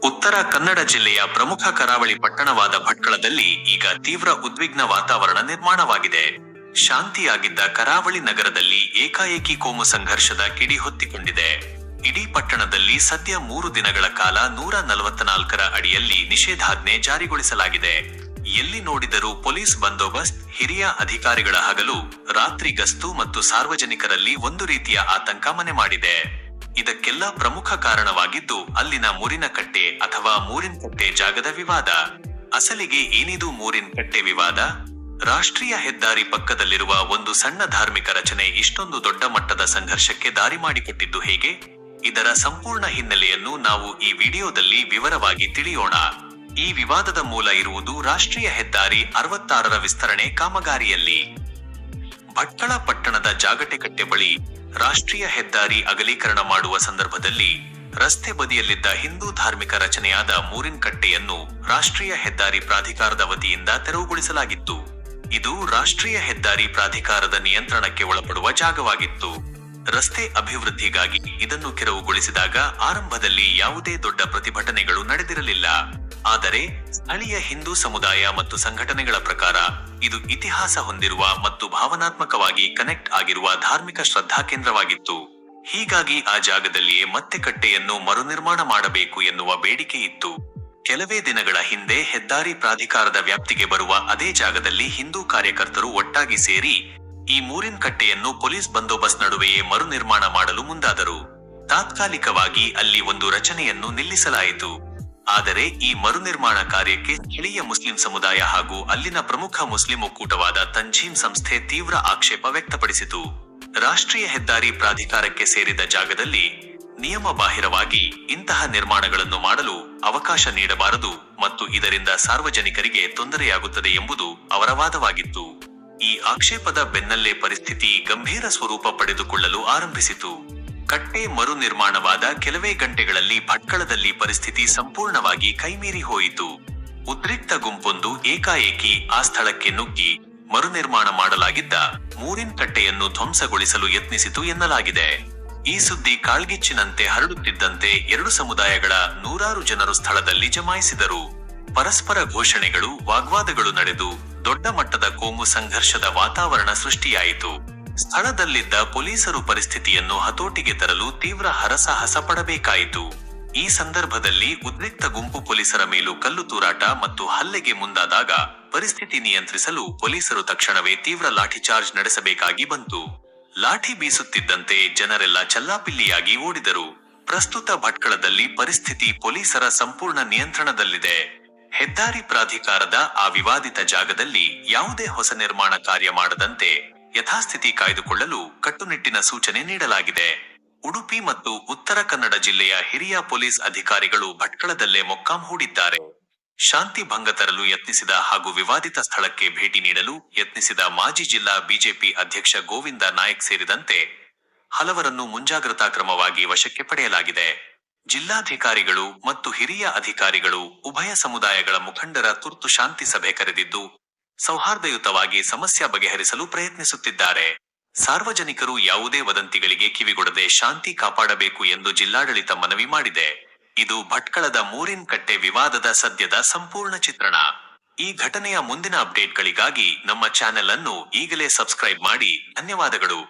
ಉತ್ತರ ಕನ್ನಡ ಜಿಲ್ಲೆಯ ಪ್ರಮುಖ ಕರಾವಳಿ ಪಟ್ಟಣವಾದ ಭಟ್ಕಳದಲ್ಲಿ ಈಗ ತೀವ್ರ ಉದ್ವಿಗ್ನ ವಾತಾವರಣ ನಿರ್ಮಾಣವಾಗಿದೆ. ಶಾಂತಿಯಾಗಿದ್ದ ಕರಾವಳಿ ನಗರದಲ್ಲಿ ಏಕಾಏಕಿ ಕೋಮು ಸಂಘರ್ಷದ ಕಿಡಿ ಹೊತ್ತಿಕೊಂಡಿದೆ. ಇಡೀ ಪಟ್ಟಣದಲ್ಲಿ ಸದ್ಯ 3 ದಿನಗಳ ಕಾಲ 144ರ ಅಡಿಯಲ್ಲಿ ನಿಷೇಧಾಜ್ಞೆ ಜಾರಿಗೊಳಿಸಲಾಗಿದೆ. ಎಲ್ಲಿ ನೋಡಿದರೂ ಪೊಲೀಸ್ ಬಂದೋಬಸ್ತ್, ಹಿರಿಯ ಅಧಿಕಾರಿಗಳ ಹಗಲು ರಾತ್ರಿ ಗಸ್ತು ಮತ್ತು ಸಾರ್ವಜನಿಕರಲ್ಲಿ ಒಂದು ರೀತಿಯ ಆತಂಕ ಮನೆ ಮಾಡಿದೆ. ಇದಕ್ಕೆಲ್ಲ ಪ್ರಮುಖ ಕಾರಣವಾಗಿದ್ದು ಅಲ್ಲಿನ ಮೂರಿನಕಟ್ಟೆ ಅಥವಾ ಮೂರಿನಕಟ್ಟೆ ಜಾಗದ ವಿವಾದ. ಅಸಲಿಗೆ ಏನಿದು ಮೂರಿನಕಟ್ಟೆ ವಿವಾದ? ರಾಷ್ಟ್ರೀಯ ಹೆದ್ದಾರಿ ಪಕ್ಕದಲ್ಲಿರುವ ಒಂದು ಸಣ್ಣ ಧಾರ್ಮಿಕ ರಚನೆ ಇಷ್ಟೊಂದು ದೊಡ್ಡ ಮಟ್ಟದ ಸಂಘರ್ಷಕ್ಕೆ ದಾರಿ ಮಾಡಿಕೊಟ್ಟಿದ್ದು ಹೇಗೆ? ಇದರ ಸಂಪೂರ್ಣ ಹಿನ್ನೆಲೆಯನ್ನು ನಾವು ಈ ವಿಡಿಯೋದಲ್ಲಿ ವಿವರವಾಗಿ ತಿಳಿಯೋಣ. ಈ ವಿವಾದದ ಮೂಲ ಇರುವುದು ರಾಷ್ಟ್ರೀಯ ಹೆದ್ದಾರಿ 66ರ ವಿಸ್ತರಣೆ ಕಾಮಗಾರಿಯಲ್ಲಿ. ಭಟ್ಕಳ ಪಟ್ಟಣದ ಜಾಗಟೆಕಟ್ಟೆ ಬಳಿ ರಾಷ್ಟ್ರೀಯ ಹೆದ್ದಾರಿ ಅಗಲೀಕರಣ ಮಾಡುವ ಸಂದರ್ಭದಲ್ಲಿ ರಸ್ತೆ ಬದಿಯಲ್ಲಿದ್ದ ಹಿಂದೂ ಧಾರ್ಮಿಕ ರಚನೆಯಾದ ಮೂರಿನಕಟ್ಟೆಯನ್ನು ರಾಷ್ಟ್ರೀಯ ಹೆದ್ದಾರಿ ಪ್ರಾಧಿಕಾರದ ವತಿಯಿಂದ ತೆರವುಗೊಳಿಸಲಾಗಿತ್ತು. ಇದು ರಾಷ್ಟ್ರೀಯ ಹೆದ್ದಾರಿ ಪ್ರಾಧಿಕಾರದ ನಿಯಂತ್ರಣಕ್ಕೆ ಒಳಪಡುವ ಜಾಗವಾಗಿತ್ತು. ರಸ್ತೆ ಅಭಿವೃದ್ಧಿಗಾಗಿ ಇದನ್ನು ತೆರವುಗೊಳಿಸಿದಾಗ ಆರಂಭದಲ್ಲಿ ಯಾವುದೇ ದೊಡ್ಡ ಪ್ರತಿಭಟನೆಗಳು ನಡೆದಿರಲಿಲ್ಲ. ಆದರೆ ಸ್ಥಳೀಯ ಹಿಂದೂ ಸಮುದಾಯ ಮತ್ತು ಸಂಘಟನೆಗಳ ಪ್ರಕಾರ ಇದು ಇತಿಹಾಸ ಹೊಂದಿರುವ ಮತ್ತು ಭಾವನಾತ್ಮಕವಾಗಿ ಕನೆಕ್ಟ್ ಆಗಿರುವ ಧಾರ್ಮಿಕ ಶ್ರದ್ಧಾ ಕೇಂದ್ರವಾಗಿತ್ತು. ಹೀಗಾಗಿ ಆ ಜಾಗದಲ್ಲಿಯೇ ಮತ್ತೆ ಕಟ್ಟೆಯನ್ನು ಮರುನಿರ್ಮಾಣ ಮಾಡಬೇಕು ಎನ್ನುವ ಬೇಡಿಕೆ ಇತ್ತು. ಕೆಲವೇ ದಿನಗಳ ಹಿಂದೆ ಹೆದ್ದಾರಿ ಪ್ರಾಧಿಕಾರದ ವ್ಯಾಪ್ತಿಗೆ ಬರುವ ಅದೇ ಜಾಗದಲ್ಲಿ ಹಿಂದೂ ಕಾರ್ಯಕರ್ತರು ಒಟ್ಟಾಗಿ ಸೇರಿ ಈ ಮೂರಿನಕಟ್ಟೆಯನ್ನು ಪೊಲೀಸ್ ಬಂದೋಬಸ್ತ್ ನಡುವೆಯೇ ಮರುನಿರ್ಮಾಣ ಮಾಡಲು ಮುಂದಾದರು. ತಾತ್ಕಾಲಿಕವಾಗಿ ಅಲ್ಲಿ ಒಂದು ರಚನೆಯನ್ನು ನಿಲ್ಲಿಸಲಾಯಿತು. ಆದರೆ ಈ ಮರುನಿರ್ಮಾಣ ಕಾರ್ಯಕ್ಕೆ ಸ್ಥಳೀಯ ಮುಸ್ಲಿಂ ಸಮುದಾಯ ಹಾಗೂ ಅಲ್ಲಿನ ಪ್ರಮುಖ ಮುಸ್ಲಿಂ ಒಕ್ಕೂಟವಾದ ತಂಜೀಮ್ ಸಂಸ್ಥೆ ತೀವ್ರ ಆಕ್ಷೇಪ ವ್ಯಕ್ತಪಡಿಸಿತು. ರಾಷ್ಟ್ರೀಯ ಹೆದ್ದಾರಿ ಪ್ರಾಧಿಕಾರಕ್ಕೆ ಸೇರಿದ ಜಾಗದಲ್ಲಿ ನಿಯಮ ಬಾಹಿರವಾಗಿ ಇಂತಹ ನಿರ್ಮಾಣಗಳನ್ನು ಮಾಡಲು ಅವಕಾಶ ನೀಡಬಾರದು ಮತ್ತು ಇದರಿಂದ ಸಾರ್ವಜನಿಕರಿಗೆ ತೊಂದರೆಯಾಗುತ್ತದೆ ಎಂಬುದು ಅವರ ವಾದವಾಗಿತ್ತು. ಈ ಆಕ್ಷೇಪದ ಬೆನ್ನಲ್ಲೇ ಪರಿಸ್ಥಿತಿ ಗಂಭೀರ ಸ್ವರೂಪ ಪಡೆದುಕೊಳ್ಳಲು ಆರಂಭಿಸಿತು. ಕಟ್ಟೆ ಮರು ನಿರ್ಮಾಣವಾದ ಕೆಲವೇ ಗಂಟೆಗಳಲ್ಲಿ ಭಟ್ಕಳದಲ್ಲಿ ಪರಿಸ್ಥಿತಿ ಸಂಪೂರ್ಣವಾಗಿ ಕೈಮೀರಿ ಹೋಯಿತು. ಉದ್ರಿಕ್ತ ಗುಂಪೊಂದು ಏಕಾಏಕಿ ಆ ಸ್ಥಳಕ್ಕೆ ನುಗ್ಗಿ ಮರುನಿರ್ಮಾಣ ಮಾಡಲಾಗಿದ್ದ ಮೂರಿನಕಟ್ಟೆಯನ್ನು ಧ್ವಂಸಗೊಳಿಸಲು ಯತ್ನಿಸಿತು ಎನ್ನಲಾಗಿದೆ. ಈ ಸುದ್ದಿ ಕಾಳ್ಗಿಚ್ಚಿನಂತೆ ಹರಡುತ್ತಿದ್ದಂತೆ ಎರಡು ಸಮುದಾಯಗಳ ನೂರಾರು ಜನರು ಸ್ಥಳದಲ್ಲಿ ಜಮಾಯಿಸಿದರು. ಪರಸ್ಪರ ಘೋಷಣೆಗಳು, ವಾಗ್ವಾದಗಳು ನಡೆದು ದೊಡ್ಡ ಮಟ್ಟದ ಕೋಮು ಸಂಘರ್ಷದ ವಾತಾವರಣ ಸೃಷ್ಟಿಯಾಯಿತು. ಸ್ಥಳದಲ್ಲಿದ್ದ ಪೊಲೀಸರು ಪರಿಸ್ಥಿತಿಯನ್ನು ಹತೋಟಿಗೆ ತರಲು ತೀವ್ರ ಹರಸಾಹಸ ಪಡಬೇಕಾಯಿತು. ಈ ಸಂದರ್ಭದಲ್ಲಿ ಉದ್ರಿಕ್ತ ಗುಂಪು ಪೊಲೀಸರ ಮೇಲೂ ಕಲ್ಲು ತೂರಾಟ ಮತ್ತು ಹಲ್ಲೆಗೆ ಮುಂದಾದಾಗ ಪರಿಸ್ಥಿತಿ ನಿಯಂತ್ರಿಸಲು ಪೊಲೀಸರು ತಕ್ಷಣವೇ ತೀವ್ರ ಲಾಠಿ ಚಾರ್ಜ್ ನಡೆಸಬೇಕಾಗಿ ಬಂತು. ಲಾಠಿ ಬೀಸುತ್ತಿದ್ದಂತೆ ಜನರೆಲ್ಲ ಚಲ್ಲಾಪಿಲ್ಲಿಯಾಗಿ ಓಡಿದರು. ಪ್ರಸ್ತುತ ಭಟ್ಕಳದಲ್ಲಿ ಪರಿಸ್ಥಿತಿ ಪೊಲೀಸರ ಸಂಪೂರ್ಣ ನಿಯಂತ್ರಣದಲ್ಲಿದೆ. ಹೆದ್ದಾರಿ ಪ್ರಾಧಿಕಾರದ ಆ ವಿವಾದಿತ ಜಾಗದಲ್ಲಿ ಯಾವುದೇ ಹೊಸ ನಿರ್ಮಾಣ ಕಾರ್ಯ ಮಾಡದಂತೆ ಯಥಾಸ್ಥಿತಿ ಕಾಯ್ದುಕೊಳ್ಳಲು ಕಟ್ಟುನಿಟ್ಟಿನ ಸೂಚನೆ ನೀಡಲಾಗಿದೆ. ಉಡುಪಿ ಮತ್ತು ಉತ್ತರ ಕನ್ನಡ ಜಿಲ್ಲೆಯ ಹಿರಿಯ ಪೊಲೀಸ್ ಅಧಿಕಾರಿಗಳು ಭಟ್ಕಳದಲ್ಲೇ ಮೊಕ್ಕಾಂ ಹೂಡಿದ್ದಾರೆ. ಶಾಂತಿ ಭಂಗ ತರಲು ಯತ್ನಿಸಿದ ಹಾಗೂ ವಿವಾದಿತ ಸ್ಥಳಕ್ಕೆ ಭೇಟಿ ನೀಡಲು ಯತ್ನಿಸಿದ ಮಾಜಿ ಜಿಲ್ಲಾ ಬಿಜೆಪಿ ಅಧ್ಯಕ್ಷ ಗೋವಿಂದ ನಾಯಕ್ ಸೇರಿದಂತೆ ಹಲವರನ್ನು ಮುಂಜಾಗ್ರತಾ ಕ್ರಮವಾಗಿ ವಶಕ್ಕೆ ಪಡೆಯಲಾಗಿದೆ. ಜಿಲ್ಲಾಧಿಕಾರಿಗಳು ಮತ್ತು ಹಿರಿಯ ಅಧಿಕಾರಿಗಳು ಉಭಯ ಸಮುದಾಯಗಳ ಮುಖಂಡರ ತುರ್ತು ಶಾಂತಿ ಸಭೆ ಕರೆದಿದ್ದು ಸೌಹಾರ್ದಯುತವಾಗಿ ಸಮಸ್ಯೆ ಬಗೆಹರಿಸಲು ಪ್ರಯತ್ನಿಸುತ್ತಿದ್ದಾರೆ. ಸಾರ್ವಜನಿಕರು ಯಾವುದೇ ವದಂತಿಗಳಿಗೆ ಕಿವಿಗೊಡದೆ ಶಾಂತಿ ಕಾಪಾಡಬೇಕು ಎಂದು ಜಿಲ್ಲಾಡಳಿತ ಮನವಿ ಮಾಡಿದೆ. ಇದು ಭಟ್ಕಳದ ಮೂರಿನಕಟ್ಟೆ ವಿವಾದದ ಸದ್ಯದ ಸಂಪೂರ್ಣ ಚಿತ್ರಣ. ಈ ಘಟನೆಯ ಮುಂದಿನ ಅಪ್ಡೇಟ್ಗಳಿಗಾಗಿ ನಮ್ಮ ಚಾನೆಲ್ ಅನ್ನು ಈಗಲೇ ಸಬ್ಸ್ಕ್ರೈಬ್ ಮಾಡಿ. ಧನ್ಯವಾದಗಳು.